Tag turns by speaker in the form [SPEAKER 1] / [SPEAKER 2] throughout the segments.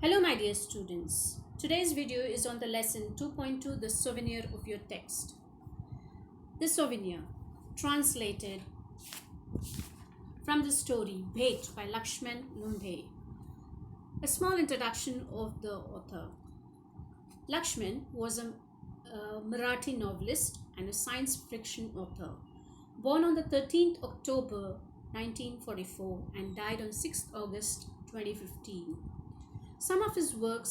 [SPEAKER 1] Hello my dear students. Today's video is on the lesson 2.2, the souvenir of your text. The souvenir, translated from the story Bait by Lakshman Lundhe. A small introduction of the author. Lakshman was a Marathi novelist and a science fiction author, born on the 13th October 1944 and died on 6th August 2015. Some of his work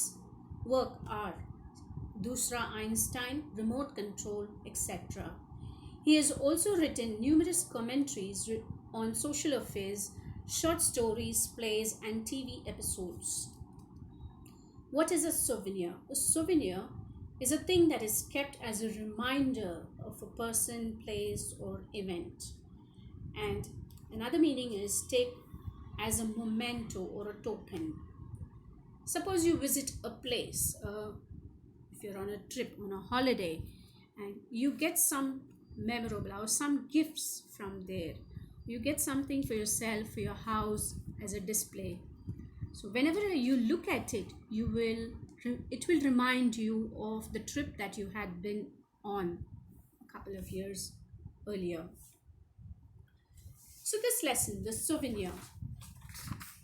[SPEAKER 1] are Dusra Einstein, Remote Control, etc. He has also written numerous commentaries on social affairs, short stories, plays, and TV episodes. What is a souvenir? A souvenir is a thing that is kept as a reminder of a person, place, or event. And another meaning is take as a memento or a token. Suppose you visit a place, if you're on a trip, on a holiday, and you get some memorable or some gifts from there. You get something for yourself, for your house as a display. So whenever you look at it, it will remind you of the trip that you had been on a couple of years earlier. So this lesson, the souvenir,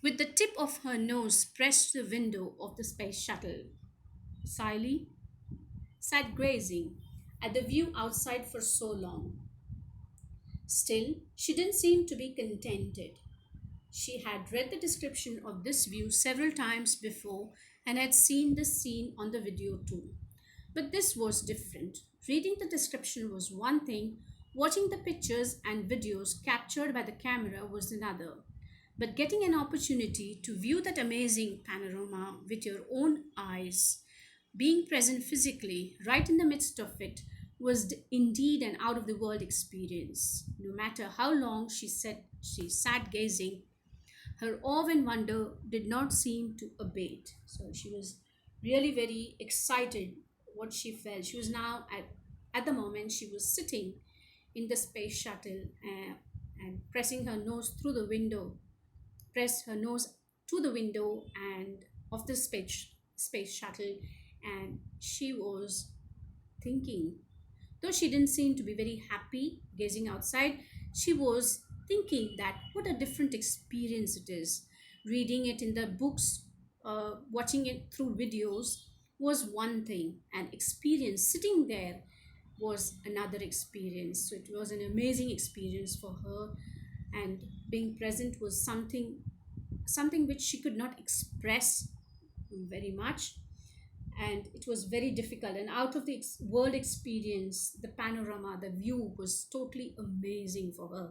[SPEAKER 1] with the tip of her nose pressed to the window of the space shuttle, Siley sat gazing at the view outside for so long. Still, she didn't seem to be contented. She had read the description of this view several times before and had seen the scene on the video too. But this was different. Reading the description was one thing, watching the pictures and videos captured by the camera was another. But getting an opportunity to view that amazing panorama with your own eyes, being present physically right in the midst of it, was indeed an out-of-the-world experience. No matter how long she sat gazing, her awe and wonder did not seem to abate. So she was really very excited what she felt. She was now, at the moment, she was sitting in the space shuttle and pressing her nose through the window. Pressed her nose to the window and of the space shuttle, and she was thinking, though she didn't seem to be very happy gazing outside, she was thinking that what a different experience it is. Reading it in the books, watching it through videos was one thing, and experience sitting there was another experience. So it was an amazing experience for her, and being present was something which she could not express very much, and it was very difficult. And out of the world experience, the panorama, the view was totally amazing for her,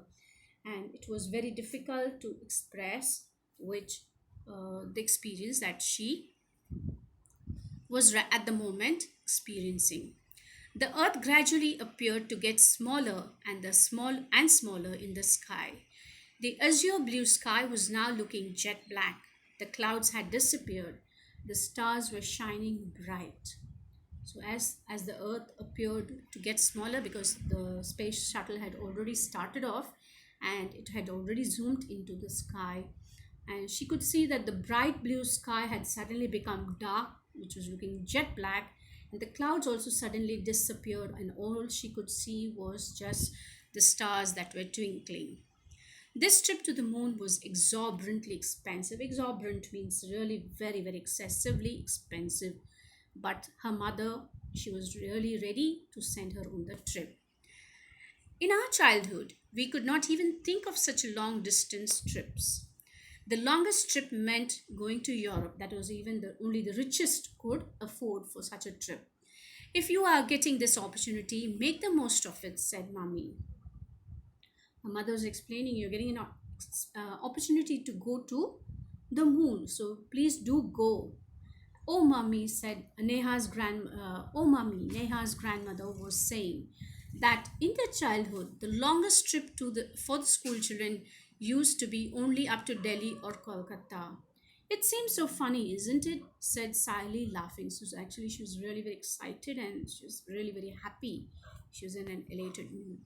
[SPEAKER 1] and it was very difficult to express which the experience that she was at the moment experiencing. The earth gradually appeared to get smaller and smaller in the sky. The azure blue sky was now looking jet black. The clouds had disappeared. The stars were shining bright. So as the earth appeared to get smaller, because the space shuttle had already started off and it had already zoomed into the sky, and she could see that the bright blue sky had suddenly become dark, which was looking jet black, and the clouds also suddenly disappeared, and all she could see was just the stars that were twinkling. This trip to the moon was exorbitantly expensive. Exorbitant means really very, very excessively expensive. But her mother, she was really ready to send her on the trip. In our childhood, we could not even think of such long distance trips. The longest trip meant going to Europe. That was even only the richest could afford for such a trip. If you are getting this opportunity, make the most of it, said Mommy. Her mother was explaining, you're getting an opportunity to go to the moon, so please do go. Oh mommy, said Neha's Neha's grandmother was saying that in their childhood the longest trip for the school children used to be only up to Delhi or Kolkata. It seems so funny, isn't it? Said Siley, laughing. So actually she was really very excited and she was really very happy. She was in an elated mood.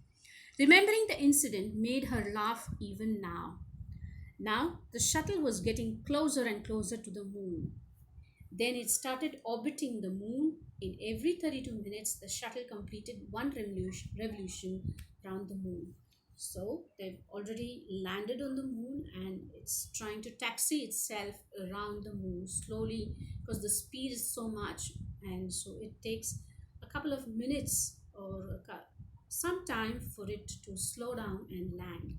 [SPEAKER 1] Remembering the incident made her laugh even now. Now the shuttle was getting closer and closer to the moon. Then it started orbiting the moon. In every 32 minutes, the shuttle completed one revolution around the moon. So they've already landed on the moon and it's trying to taxi itself around the moon slowly because the speed is so much, and so it takes a couple of minutes or some time for it to slow down and land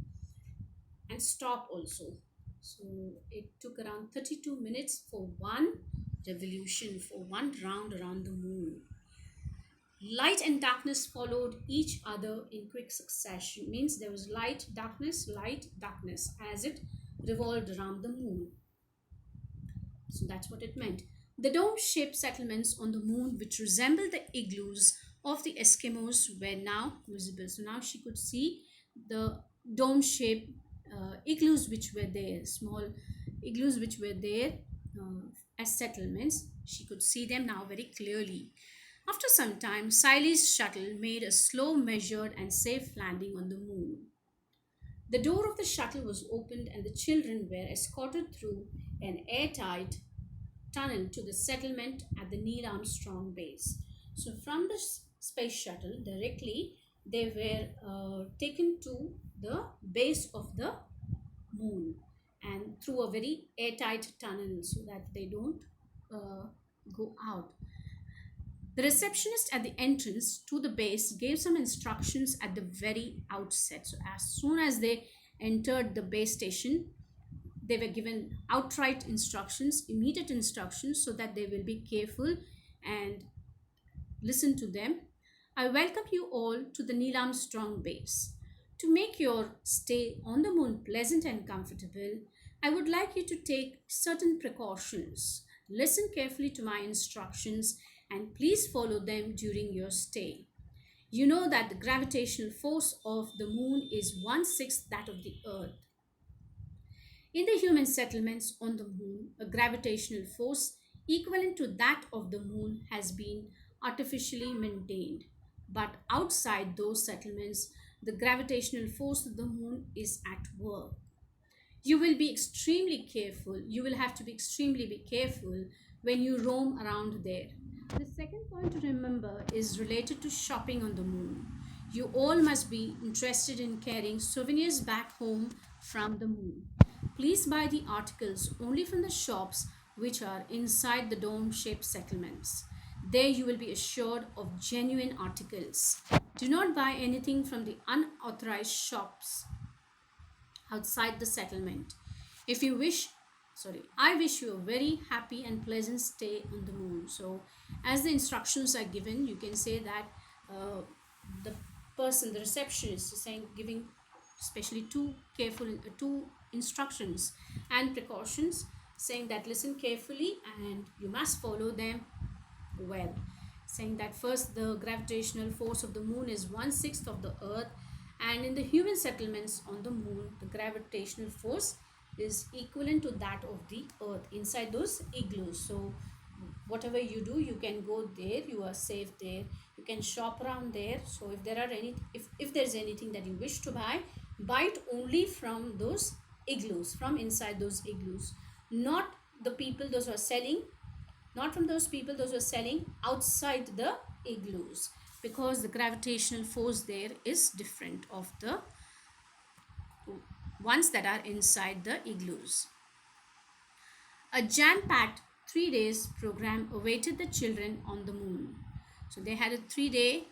[SPEAKER 1] and stop also. So it took around 32 minutes for one revolution, for one round around the moon. Light and darkness followed each other in quick succession. Means there was light, darkness as it revolved around the moon. So that's what it meant. The dome shaped settlements on the moon, which resembled the igloos of the Eskimos, were now visible. So now she could see the dome shaped igloos which were there, small igloos which were there as settlements. She could see them now very clearly. After some time, Siley's shuttle made a slow, measured, and safe landing on the moon. The door of the shuttle was opened, and the children were escorted through an airtight tunnel to the settlement at the Neil Armstrong base. So, from the space shuttle, directly they were taken to the base of the moon and through a very airtight tunnel so that they don't go out. The receptionist at the entrance to the base gave some instructions at the very outset. So, as soon as they entered the base station, they were given outright instructions, immediate instructions, so that they will be careful and listen to them. I welcome you all to the Neil Armstrong base. To make your stay on the moon pleasant and comfortable, I would like you to take certain precautions. Listen carefully to my instructions and please follow them during your stay. You know that the gravitational force of the moon is one-sixth that of the earth. In the human settlements on the moon, a gravitational force equivalent to that of the moon has been artificially maintained. But outside those settlements, the gravitational force of the moon is at work. You will be extremely careful. You will have to be extremely be careful when you roam around there. The second point to remember is related to shopping on the moon. You all must be interested in carrying souvenirs back home from the moon. Please buy the articles only from the shops which are inside the dome shaped settlements. There you will be assured of genuine articles. Do not buy anything from the unauthorized shops outside the settlement. If you wish, I wish you a very happy and pleasant stay on the moon. So, as the instructions are given, you can say that the person, the receptionist, is saying, giving especially two instructions and precautions, saying that listen carefully and you must follow them well. Saying that first, the gravitational force of the moon is one-sixth of the earth, and in the human settlements on the moon, the gravitational force is equivalent to that of the earth inside those igloos. So whatever you do, you can go there, you are safe there, you can shop around there. So if there are any, if there's anything that you wish to buy it only from those igloos, from inside those igloos, not the people those who are selling, not from those people those who are selling outside the igloos, because the gravitational force there is different of the ones that are inside the igloos. A jam-packed 3 days program awaited the children on the moon. So they had a 3 day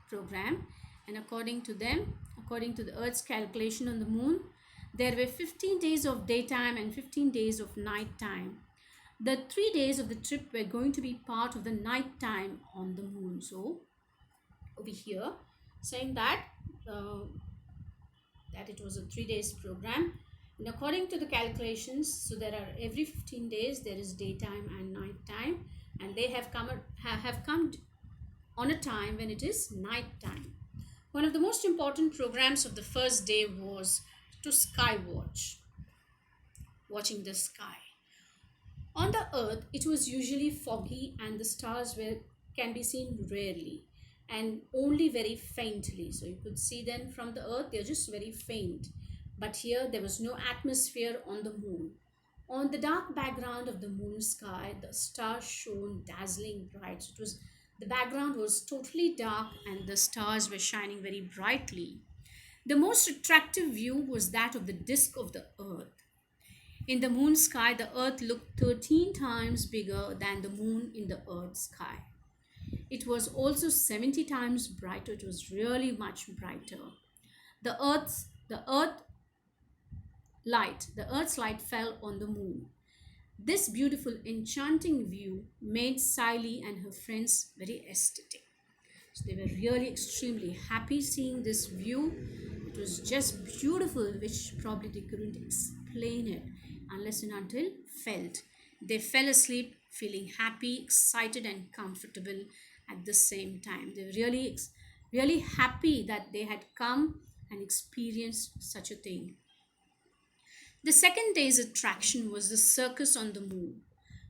[SPEAKER 1] program, and according to them, according to the Earth's calculation on the moon, there were 15 days of daytime and 15 days of nighttime. The 3 days of the trip were going to be part of the nighttime on the moon. So over here, saying that it was a 3 days program, and according to the calculations, so there are every 15 days there is daytime and nighttime, and they have come on a time when it is nighttime. One of the most important programs of the first day was to sky watch, watching the sky. On the earth, it was usually foggy and the stars can be seen rarely and only very faintly. So you could see them from the earth, they're just very faint. But here there was no atmosphere on the moon. On the dark background of the moon sky, the stars shone dazzling bright. So it was the background was totally dark and the stars were shining very brightly. The most attractive view was that of the disk of the earth. In the moon sky, the earth looked 13 times bigger than the moon in the earth's sky. It was also 70 times brighter. It was really much brighter. The earth's light fell on the moon. This beautiful, enchanting view made Siley and her friends very ecstatic. So they were really extremely happy seeing this view. It was just beautiful, which probably they couldn't explain it unless and until felt. They fell asleep feeling happy, excited, and comfortable at the same time. They were really happy that they had come and experienced such a thing. The second day's attraction was the circus on the moon.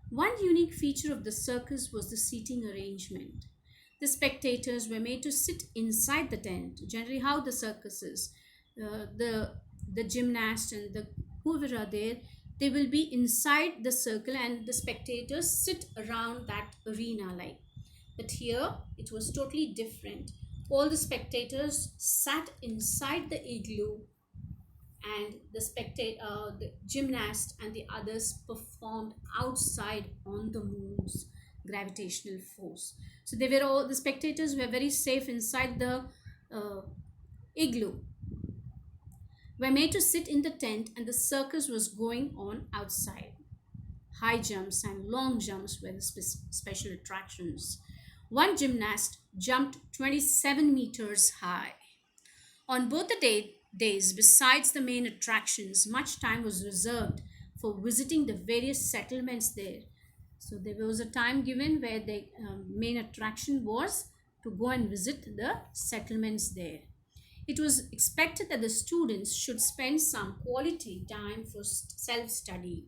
[SPEAKER 1] One unique feature of the circus was the seating arrangement. The spectators were made to sit inside the tent. Generally, how the circus is, the gymnast and the whoever are there, they will be inside the circle, and the spectators sit around that arena like. But here, it was totally different. All the spectators sat inside the igloo and the gymnast and the others performed outside on the moon's gravitational force. So the spectators were very safe inside the uh, igloo, were made to sit in the tent, and the circus was going on outside. High jumps and long jumps were the special attractions. One gymnast jumped 27 meters high. On both the days, besides the main attractions, much time was reserved for visiting the various settlements there. So there was a time given where the main attraction was to go and visit the settlements there. It was expected that the students should spend some quality time for self study.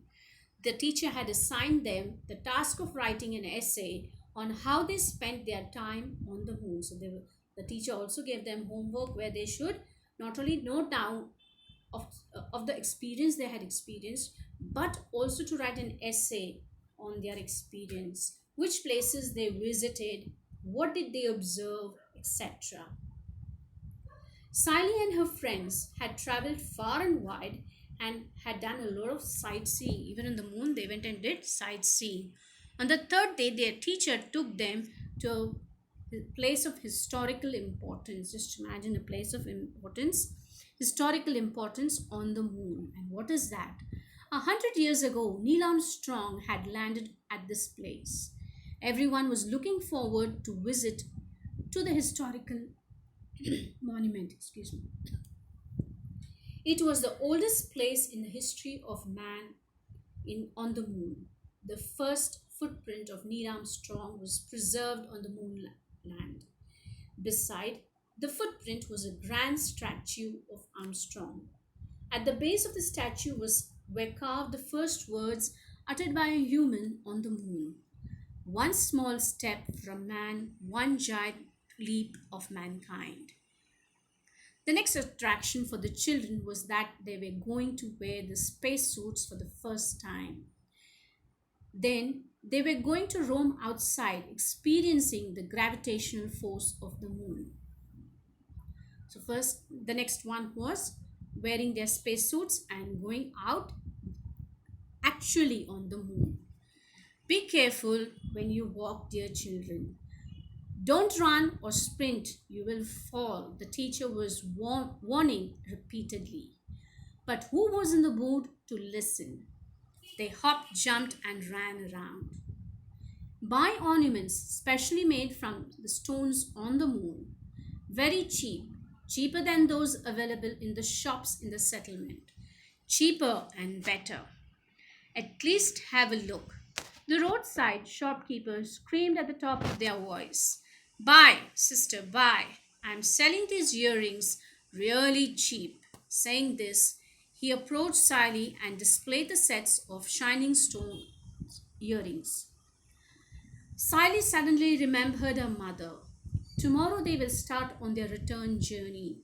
[SPEAKER 1] The teacher had assigned them the task of writing an essay on how they spent their time on the moon. So the teacher also gave them homework where they should not only note down of the experience they had experienced, but also to write an essay on their experience, which places they visited, what did they observe, etc. Siley and her friends had traveled far and wide and had done a lot of sightseeing. Even on the moon, they went and did sightseeing. On the third day, their teacher took them to a place of historical importance. Just imagine a place of importance, historical importance on the moon. And what is that? 100 years ago, Neil Armstrong had landed at this place. Everyone was looking forward to visit to the historical monument. Excuse me. It was the oldest place in the history of man on the moon. The first footprint of Neil Armstrong was preserved on the moon land. Beside the footprint was a grand statue of Armstrong. At the base of the statue were carved the first words uttered by a human on the moon. One small step from man, one giant leap of mankind. The next attraction for the children was that they were going to wear the spacesuits for the first time. Then they were going to roam outside, experiencing the gravitational force of the moon. So, first, the next one was wearing their spacesuits and going out actually on the moon. Be careful when you walk, dear children. Don't run or sprint, you will fall, the teacher was warning repeatedly. But who was in the mood to listen? They hopped, jumped, and ran around. Buy ornaments specially made from the stones on the moon. Very cheap, cheaper than those available in the shops in the settlement. Cheaper and better. At least have a look. The roadside shopkeepers screamed at the top of their voice. Buy, sister, buy. I'm selling these earrings really cheap. Saying this, he approached Sally and displayed the sets of shining stone earrings. Sally suddenly remembered her mother. Tomorrow they will start on their return journey.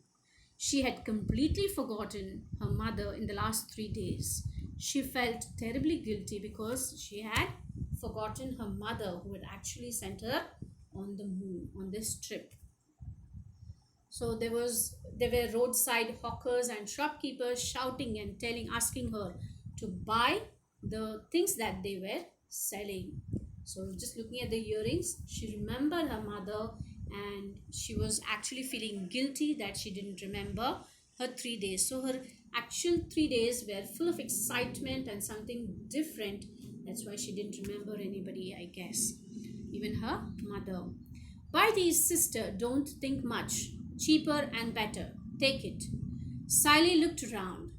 [SPEAKER 1] She had completely forgotten her mother in the last 3 days. She felt terribly guilty because she had forgotten her mother who had actually sent her on the moon on this trip. So there were roadside hawkers and shopkeepers shouting and telling, asking her to buy the things that they were selling. So just looking at the earrings, she remembered her mother, and she was actually feeling guilty that she didn't remember her 3 days. So her actual 3 days were full of excitement and something different. That's why she didn't remember anybody, I guess, even her mother. Buy these, sister, don't think much. Cheaper and better. Take it. Sally looked around.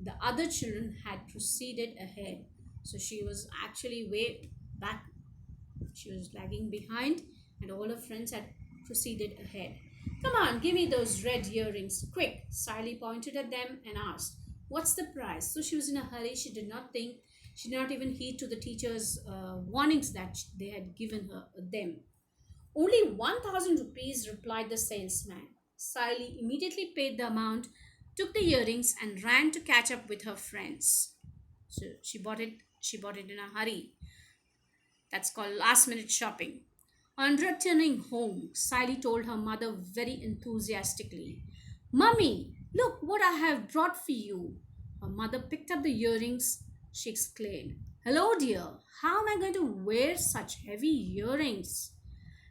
[SPEAKER 1] The other children had proceeded ahead. So she was actually way back. She was lagging behind, and all her friends had proceeded ahead. Come on, give me those red earrings. Quick. Sally pointed at them and asked, what's the price? So she was in a hurry. She did not think, she did not even heed to the teacher's warnings that they had given them. Only 1,000 rupees, replied the salesman. Sally immediately paid the amount, took the earrings, and ran to catch up with her friends. So she bought it in a hurry. That's called last minute shopping. On returning home, Sally told her mother very enthusiastically, Mummy, look what I have brought for you. Her mother picked up the earrings. She exclaimed, Hello, dear. How am I going to wear such heavy earrings?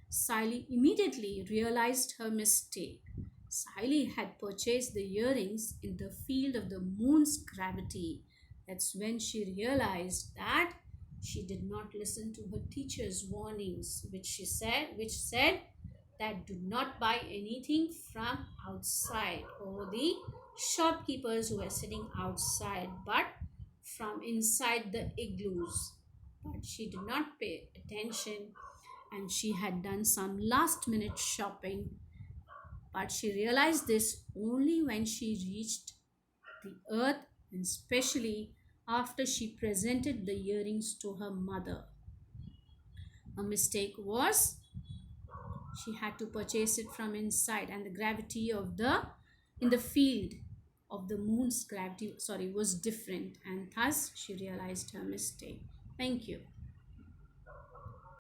[SPEAKER 1] Sally immediately realized her mistake. Sally had purchased the earrings in the field of the moon's gravity. That's when she realized that she did not listen to her teacher's warnings, which said that do not buy anything from outside or the shopkeepers who were sitting outside, but from inside the igloos. But she did not pay attention, and she had done some last minute shopping, but she realized this only when she reached the earth, and especially after she presented the earrings to her mother. Her mistake was she had to purchase it from inside, and the gravity of the in the field of the moon's gravity was different, and thus she realized her mistake. Thank you.